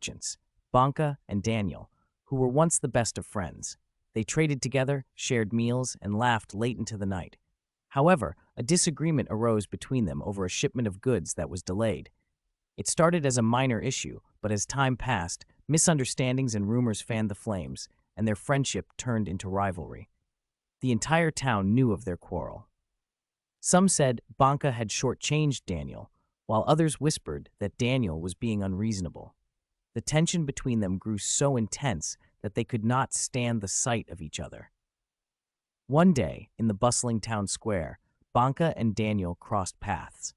merchants, Banka and Daniel, who were once the best of friends. They traded together, shared meals, and laughed late into the night. However, a disagreement arose between them over a shipment of goods that was delayed. It started as a minor issue, but as time passed, misunderstandings and rumors fanned the flames, and their friendship turned into rivalry. The entire town knew of their quarrel. Some said Banka had shortchanged Daniel, while others whispered that Daniel was being unreasonable. The tension between them grew so intense that they could not stand the sight of each other. One day, in the bustling town square, Banka and Daniel crossed paths.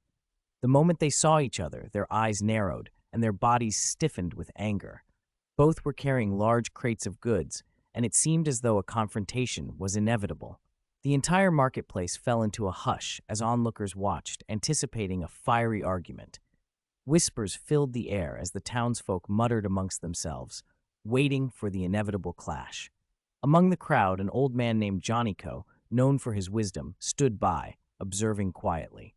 The moment they saw each other, their eyes narrowed and their bodies stiffened with anger. Both were carrying large crates of goods, and it seemed as though a confrontation was inevitable. The entire marketplace fell into a hush as onlookers watched, anticipating a fiery argument. Whispers filled the air as the townsfolk muttered amongst themselves, waiting for the inevitable clash. Among the crowd, an old man named Johnyco, known for his wisdom, stood by, observing quietly.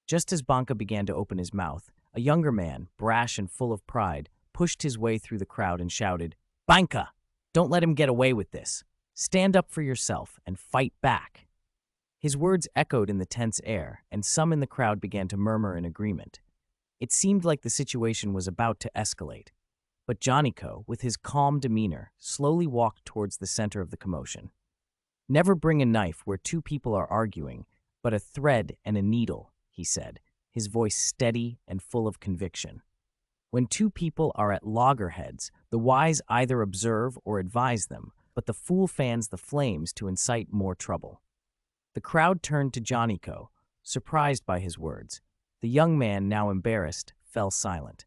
Just as Banka began to open his mouth, a younger man, brash and full of pride, pushed his way through the crowd and shouted, "Banka, don't let him get away with this. Stand up for yourself and fight back." His words echoed in the tense air, and some in the crowd began to murmur in agreement. It seemed like the situation was about to escalate. But Johnyco, with his calm demeanor, slowly walked towards the center of the commotion. "Never bring a knife where two people are arguing, but a thread and a needle," he said, his voice steady and full of conviction. "When two people are at loggerheads, the wise either observe or advise them, but the fool fans the flames to incite more trouble." The crowd turned to Johnyco, surprised by his words. The young man, now embarrassed, fell silent.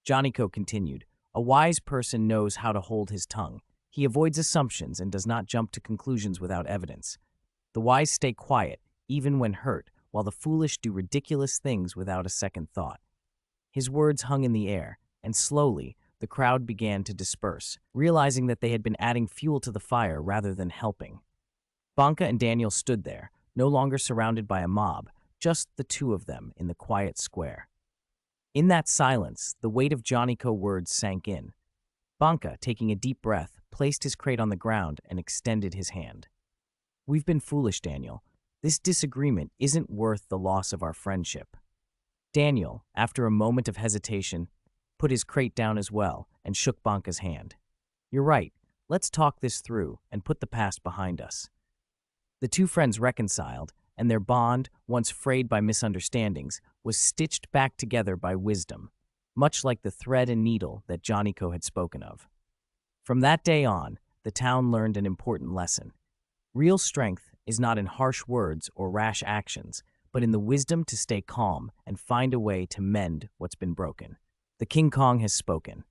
Johnyco continued, "A wise person knows how to hold his tongue. He avoids assumptions and does not jump to conclusions without evidence. The wise stay quiet, even when hurt, while the foolish do ridiculous things without a second thought." His words hung in the air, and slowly, the crowd began to disperse, realizing that they had been adding fuel to the fire rather than helping. Banka and Daniel stood there, no longer surrounded by a mob, just the two of them in the quiet square. In that silence, the weight of Johnyco words sank in. Banka, taking a deep breath, placed his crate on the ground and extended his hand. "We've been foolish, Daniel. This disagreement isn't worth the loss of our friendship." Daniel, after a moment of hesitation, put his crate down as well and shook Banka's hand. "You're right. Let's talk this through and put the past behind us." The two friends reconciled, and their bond, once frayed by misunderstandings, was stitched back together by wisdom, much like the thread and needle that Johnyco had spoken of. From that day on, the town learned an important lesson. Real strength is not in harsh words or rash actions, but in the wisdom to stay calm and find a way to mend what's been broken. The King Kong has spoken.